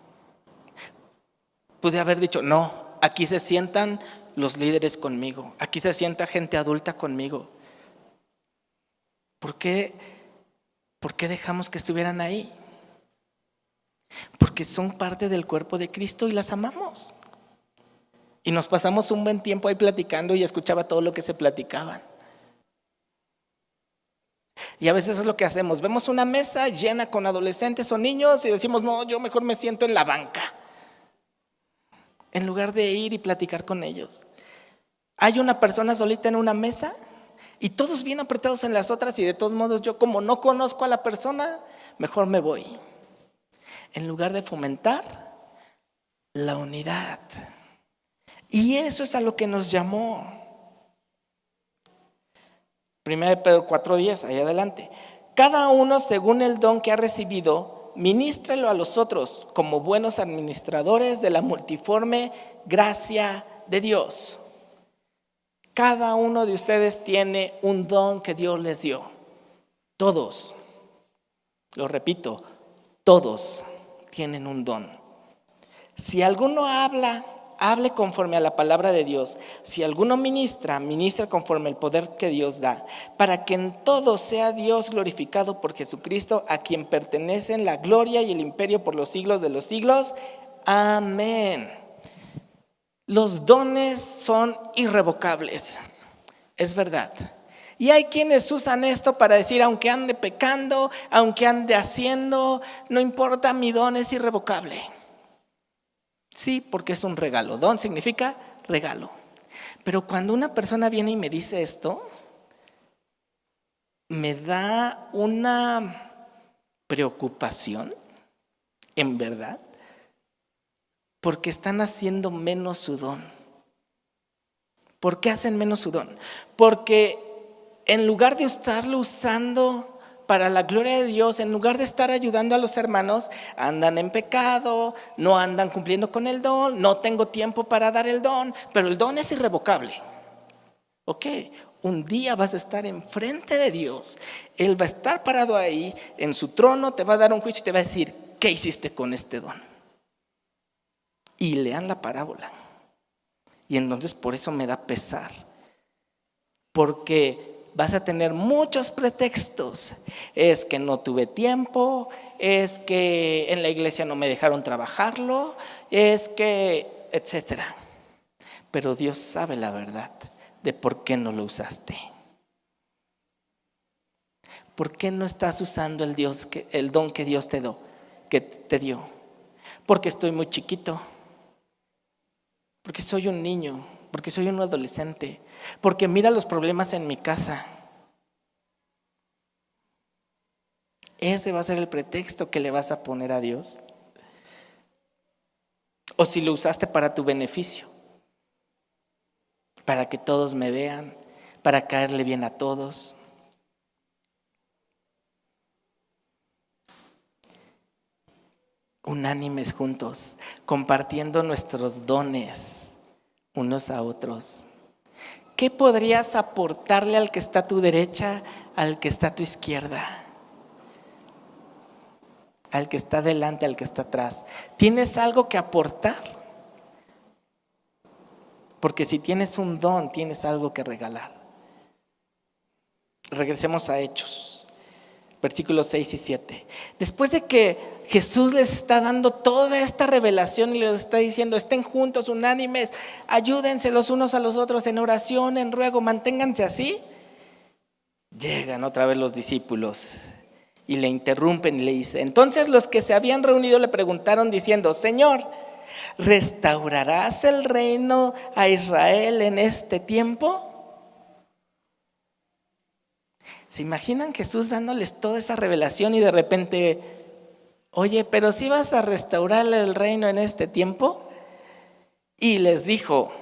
Pude haber dicho, no, aquí se sientan los líderes conmigo. Aquí se sienta gente adulta conmigo. ¿Por qué dejamos que estuvieran ahí? Porque son parte del cuerpo de Cristo y las amamos. Y nos pasamos un buen tiempo ahí platicando y escuchaba todo lo que se platicaban. Y a veces es lo que hacemos, vemos una mesa llena con adolescentes o niños y decimos, no, yo mejor me siento en la banca, en lugar de ir y platicar con ellos. Hay una persona solita en una mesa y todos bien apretados en las otras, y de todos modos yo, como no conozco a la persona, mejor me voy, en lugar de fomentar la unidad. Y eso es a lo que nos llamó 1 Pedro 4:10, ahí adelante. Cada uno según el don que ha recibido, ministrelo a los otros como buenos administradores de la multiforme gracia de Dios. Cada uno de ustedes tiene un don que Dios les dio. Todos, lo repito, todos tienen un don. Si alguno habla, hable conforme a la palabra de Dios. Si alguno ministra, ministra conforme al poder que Dios da, para que en todo sea Dios glorificado por Jesucristo, a quien pertenecen la gloria y el imperio por los siglos de los siglos. Amén. Los dones son irrevocables, es verdad. Y hay quienes usan esto para decir, aunque ande pecando, aunque ande haciendo, no importa, mi don es irrevocable. Sí, porque es un regalo. Don significa regalo. Pero cuando una persona viene y me dice esto, me da una preocupación, en verdad, porque están haciendo menos su don. ¿Por qué hacen menos su don? Porque en lugar de estarlo usando para la gloria de Dios, en lugar de estar ayudando a los hermanos, andan en pecado, no andan cumpliendo con el don, no tengo tiempo para dar el don, pero el don es irrevocable. Ok, un día vas a estar enfrente de Dios, Él va a estar parado ahí en su trono, te va a dar un juicio y te va a decir, ¿qué hiciste con este don? Y lean la parábola. Y entonces por eso me da pesar, porque vas a tener muchos pretextos. Es que no tuve tiempo, es que en la iglesia no me dejaron trabajarlo, es que, etcétera. Pero Dios sabe la verdad de por qué no lo usaste. ¿Por qué no estás usando el don que Dios te dio? Porque estoy muy chiquito, porque soy un niño, porque soy un adolescente, porque mira los problemas en mi casa. Ese va a ser el pretexto que le vas a poner a Dios. O si lo usaste para tu beneficio, para que todos me vean, para caerle bien a todos. Unánimes juntos, compartiendo nuestros dones unos a otros. ¿Qué podrías aportarle al que está a tu derecha, al que está a tu izquierda? Al que está delante, al que está atrás. ¿Tienes algo que aportar? Porque si tienes un don, tienes algo que regalar. Regresemos a Hechos. versículos 6 y 7. Después de que Jesús les está dando toda esta revelación y les está diciendo: estén juntos, unánimes, ayúdense los unos a los otros en oración, en ruego, manténganse así. Llegan otra vez los discípulos y le interrumpen y le dicen: entonces los que se habían reunido le preguntaron diciendo: Señor, ¿restaurarás el reino a Israel en este tiempo? ¿Se imaginan Jesús dándoles toda esa revelación y de repente: oye, pero si vas a restaurar el reino en este tiempo? Y les dijo,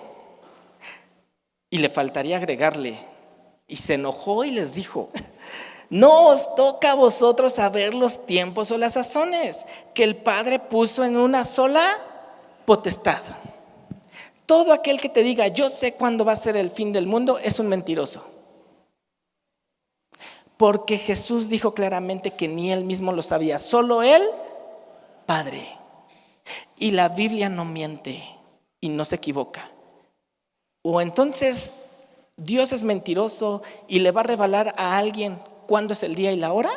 y le faltaría agregarle, y se enojó y les dijo: no os toca a vosotros saber los tiempos o las sazones que el Padre puso en una sola potestad. Todo aquel que te diga: yo sé cuándo va a ser el fin del mundo, es un mentiroso. Porque Jesús dijo claramente que ni él mismo lo sabía, solo el Padre. Y la Biblia no miente y no se equivoca. O entonces Dios es mentiroso y le va a revelar a alguien cuándo es el día y la hora,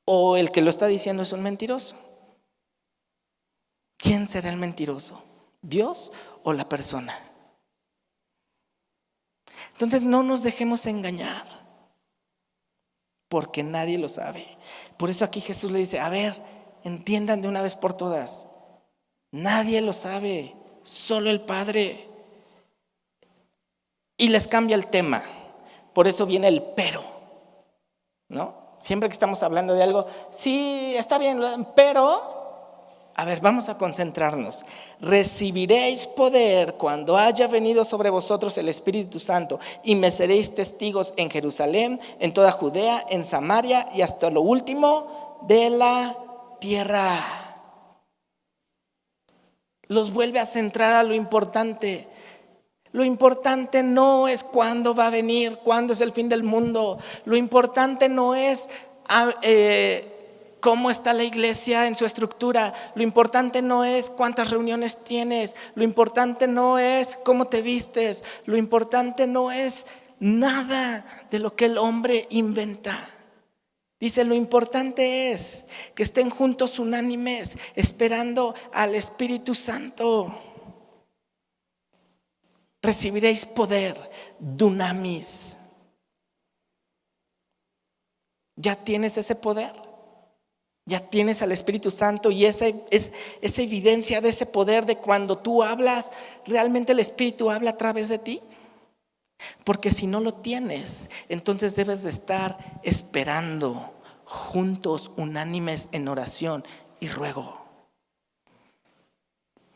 o el que lo está diciendo es un mentiroso. ¿Quién será el mentiroso? ¿Dios o la persona? Entonces no nos dejemos engañar, porque nadie lo sabe. Por eso aquí Jesús le dice: a ver, entiendan de una vez por todas, nadie lo sabe, solo el Padre. Y les cambia el tema. Por eso viene el pero, ¿no? Siempre que estamos hablando de algo: sí, está bien, pero... A ver, vamos a concentrarnos. Recibiréis poder cuando haya venido sobre vosotros el Espíritu Santo, y me seréis testigos en Jerusalén, en toda Judea, en Samaria y hasta lo último de la tierra. Los vuelve a centrar a lo importante. Lo importante no es cuándo va a venir, cuándo es el fin del mundo. Lo importante no es cómo está la iglesia en su estructura. Lo importante no es cuántas reuniones tienes. Lo importante no es cómo te vistes. Lo importante no es nada de lo que el hombre inventa. Dice: lo importante es que estén juntos unánimes, esperando al Espíritu Santo. Recibiréis poder, dunamis. ¿Ya tienes ese poder? Ya tienes al Espíritu Santo, y esa evidencia de ese poder, de cuando tú hablas, realmente el Espíritu habla a través de ti. Porque si no lo tienes, entonces debes de estar esperando juntos, unánimes en oración y ruego.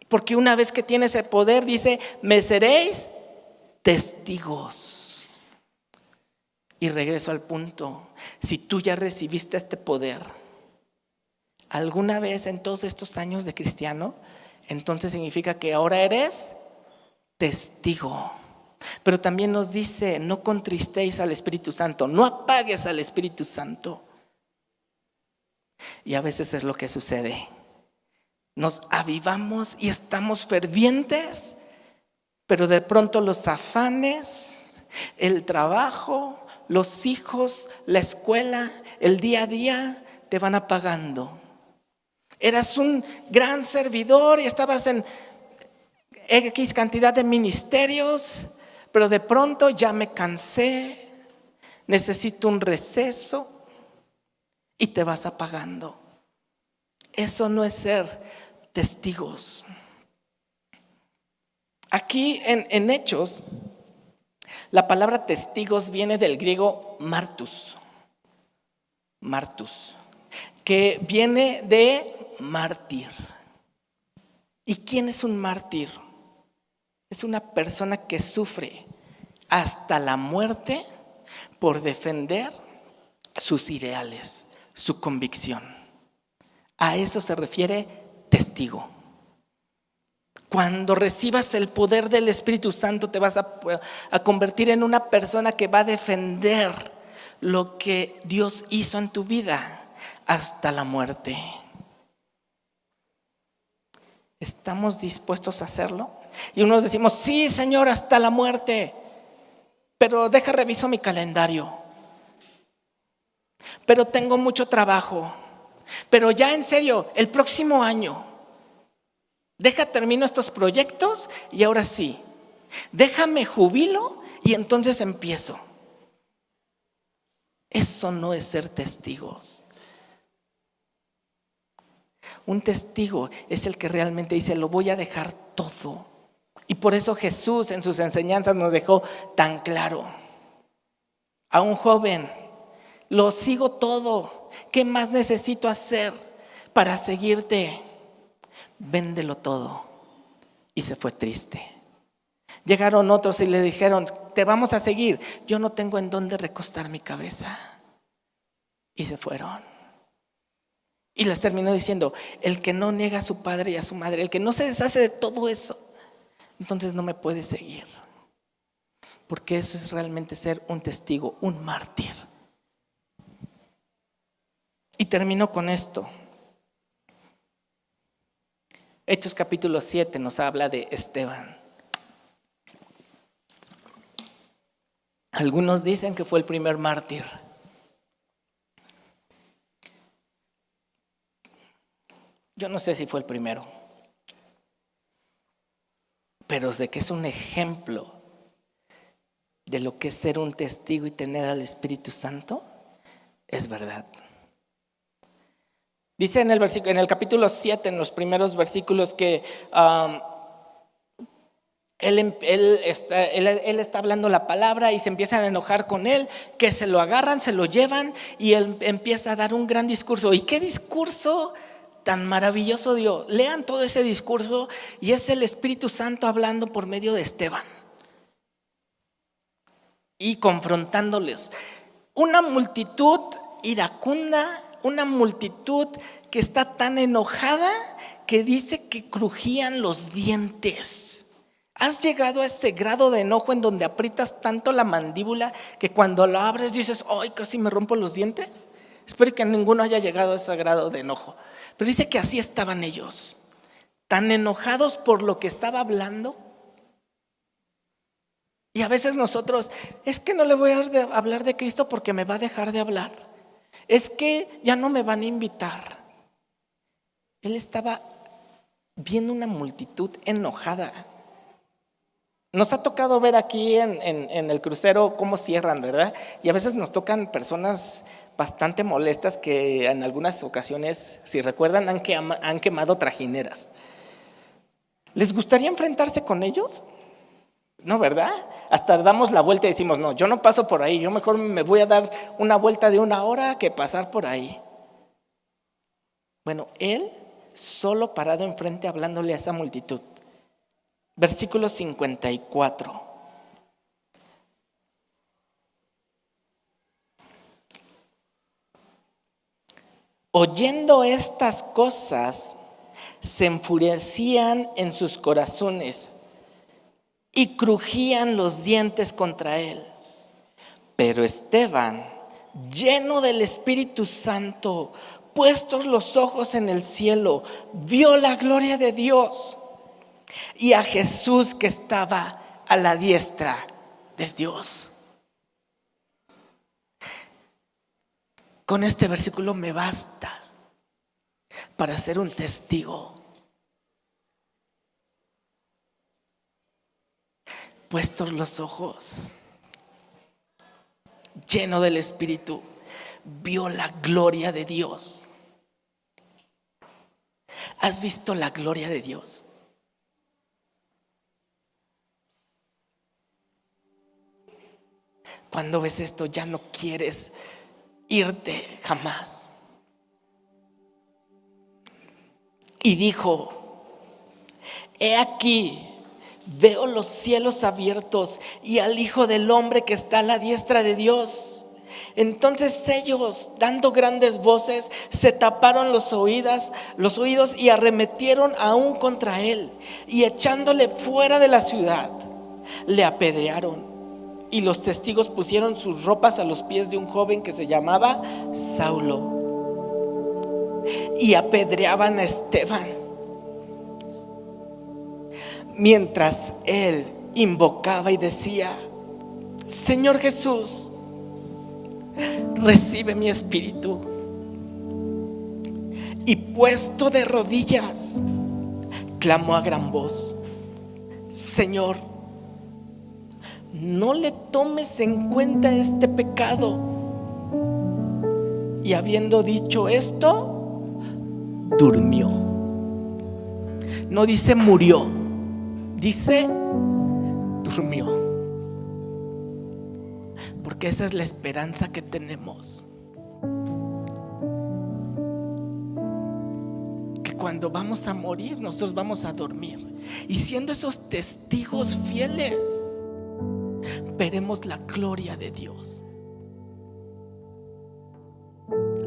Porque una vez que tienes ese poder, dice: me seréis testigos. Y regreso al punto: si tú ya recibiste este poder alguna vez en todos estos años de cristiano, entonces significa que ahora eres testigo. Pero también nos dice: no contristéis al Espíritu Santo, no apagues al Espíritu Santo. Y a veces es lo que sucede. Nos avivamos y estamos fervientes, pero de pronto los afanes, el trabajo, los hijos, la escuela, el día a día te van apagando. Eras un gran servidor y estabas en X cantidad de ministerios, pero de pronto ya me cansé, necesito un receso, y te vas apagando. Eso no es ser testigos. Aquí en Hechos, la palabra testigos viene del griego martus, que viene de mártir. ¿Y quién es un mártir? Es una persona que sufre hasta la muerte por defender sus ideales, su convicción. A eso se refiere testigo. Cuando recibas el poder del Espíritu Santo, te vas a convertir en una persona que va a defender lo que Dios hizo en tu vida hasta la muerte. ¿Estamos dispuestos a hacerlo? Y unos decimos: sí, Señor, hasta la muerte. Pero reviso mi calendario. pero tengo mucho trabajo. Pero ya en serio, el próximo año, termino estos proyectos y ahora sí, déjame jubilo y entonces empiezo. Eso no es ser testigos. Un testigo es el que realmente dice: lo voy a dejar todo. Y por eso Jesús en sus enseñanzas nos dejó tan claro. A un joven: lo sigo todo. ¿Qué más necesito hacer para seguirte? Véndelo todo. Y se fue triste. Llegaron otros y le dijeron: te vamos a seguir. Yo no tengo en dónde recostar mi cabeza. Y se fueron. Y les terminó diciendo: el que no niega a su padre y a su madre, el que no se deshace de todo eso, entonces no me puede seguir. Porque eso es realmente ser un testigo, un mártir. Y termino con esto. Hechos capítulo 7 nos habla de Esteban. Algunos dicen que fue el primer mártir. Yo no sé si fue el primero, pero sé que es un ejemplo de lo que es ser un testigo y tener al Espíritu Santo. Es verdad. Dice en el capítulo 7, en los primeros versículos, que él está hablando la palabra y se empiezan a enojar con él, que se lo agarran, se lo llevan y él empieza a dar un gran discurso. ¿Y qué discurso tan maravilloso dio? Lean todo ese discurso y es el Espíritu Santo hablando por medio de Esteban y confrontándoles. Una multitud iracunda, una multitud que está tan enojada que dice que crujían los dientes. ¿Has llegado a ese grado de enojo en donde aprietas tanto la mandíbula que cuando la abres dices: ¡ay, casi me rompo los dientes! Espero que ninguno haya llegado a ese grado de enojo. Pero dice que así estaban ellos, tan enojados por lo que estaba hablando. Y a veces nosotros: es que no le voy a hablar de Cristo porque me va a dejar de hablar. Es que ya no me van a invitar. Él estaba viendo una multitud enojada. Nos ha tocado ver aquí en el crucero cómo cierran, ¿verdad? Y a veces nos tocan personas bastante molestas que en algunas ocasiones, si recuerdan, han quemado trajineras. ¿Les gustaría enfrentarse con ellos? No, ¿verdad? Hasta damos la vuelta y decimos: no, yo no paso por ahí, yo mejor me voy a dar una vuelta de 1 hora que pasar por ahí. Bueno, él solo parado enfrente hablándole a esa multitud. Versículo 54. Oyendo estas cosas, se enfurecían en sus corazones y crujían los dientes contra él. Pero Esteban, lleno del Espíritu Santo, puestos los ojos en el cielo, vio la gloria de Dios y a Jesús que estaba a la diestra de Dios. Con este versículo me basta para ser un testigo. Puestos los ojos, lleno del Espíritu, vio la gloria de Dios. ¿Has visto la gloria de Dios? Cuando ves esto ya no quieres irte jamás. Y dijo: he aquí, veo los cielos abiertos y al Hijo del Hombre que está a la diestra de Dios. Entonces ellos, dando grandes voces, se taparon los oídos y arremetieron aún contra él, y echándole fuera de la ciudad, le apedrearon. Y los testigos pusieron sus ropas a los pies de un joven que se llamaba Saulo, y apedreaban a Esteban, mientras él invocaba y decía: Señor Jesús, recibe mi espíritu. Y puesto de rodillas, clamó a gran voz: Señor, no le tomes en cuenta este pecado. Y habiendo dicho esto, durmió. No dice murió, dice durmió. Porque esa es la esperanza que tenemos. Que cuando vamos a morir, nosotros vamos a dormir. Y siendo esos testigos fieles, veremos la gloria de Dios.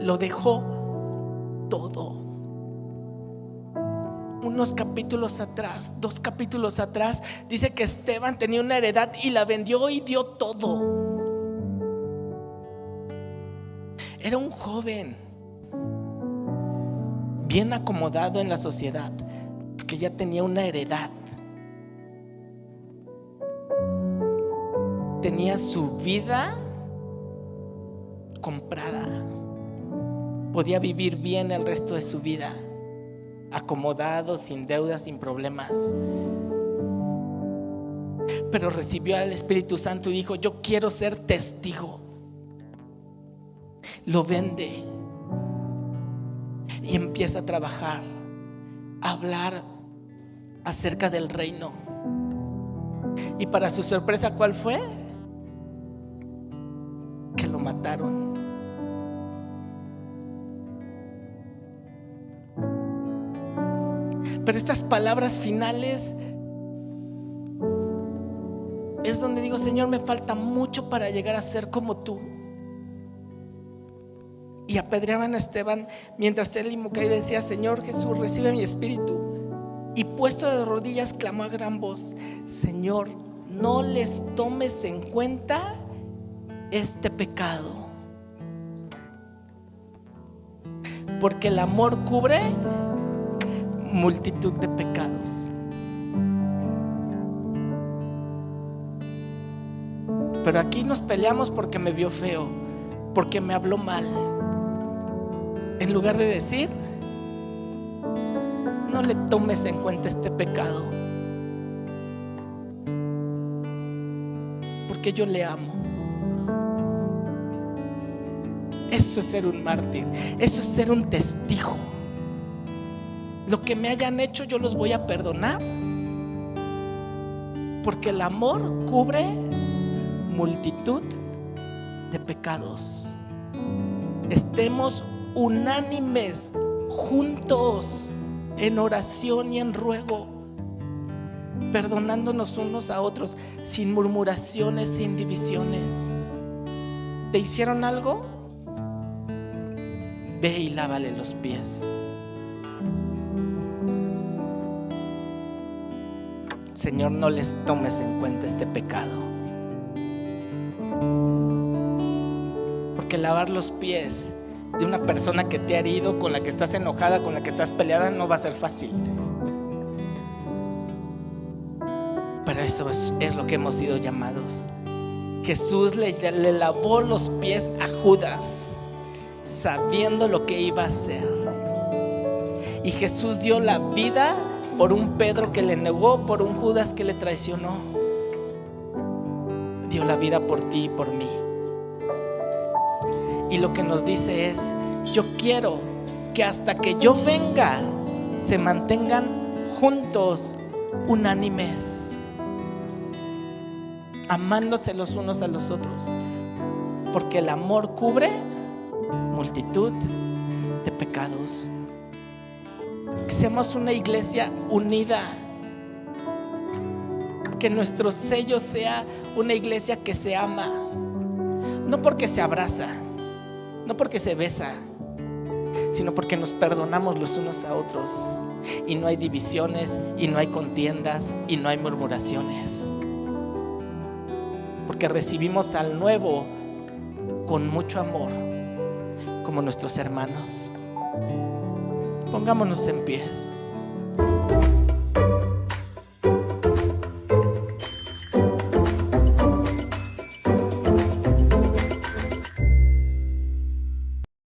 Lo dejó todo. Unos capítulos atrás, 2 capítulos atrás, dice que Esteban tenía una heredad y la vendió y dio todo. Era un joven bien acomodado en la sociedad, porque ya tenía una heredad. Tenía su vida comprada. Podía vivir bien el resto de su vida, acomodado, sin deudas, sin problemas. Pero recibió al Espíritu Santo y dijo: yo quiero ser testigo. Lo vende y empieza a trabajar, a hablar acerca del reino. Y para su sorpresa, ¿cuál fue? Que lo mataron. Pero estas palabras finales es donde digo: Señor, me falta mucho para llegar a ser como tú. Y apedreaban a Esteban mientras él y decía: Señor Jesús, recibe mi espíritu. Y puesto de rodillas, clamó a gran voz: Señor, no les tomes en cuenta este pecado, porque el amor cubre multitud de pecados. Pero aquí nos peleamos porque me vio feo, porque me habló mal. En lugar de decir: no le tomes en cuenta este pecado, porque yo le amo. Eso es ser un mártir, eso es ser un testigo. Lo que me hayan hecho, yo los voy a perdonar, porque el amor cubre multitud de pecados. Estemos unánimes, juntos, en oración y en ruego, perdonándonos unos a otros, sin murmuraciones, sin divisiones. ¿Te hicieron algo? Ve y lávale los pies. Señor, no les tomes en cuenta este pecado, porque lavar los pies de una persona que te ha herido, con la que estás enojada, con la que estás peleada, no va a ser fácil. Pero eso es lo que hemos sido llamados. Jesús le lavó los pies a Judas, sabiendo lo que iba a hacer. Y Jesús dio la vida por un Pedro que le negó, por un Judas que le traicionó. Dio la vida por ti y por mí. Y lo que nos dice es: yo quiero que hasta que yo venga se mantengan juntos, unánimes, amándose los unos a los otros, porque el amor cubre multitud de pecados. Que seamos una iglesia unida, que nuestro sello sea una iglesia que se ama, no porque se abraza, no porque se besa, sino porque nos perdonamos los unos a otros, y no hay divisiones, y no hay contiendas, y no hay murmuraciones, porque recibimos al nuevo con mucho amor, como nuestros hermanos. Pongámonos en pies.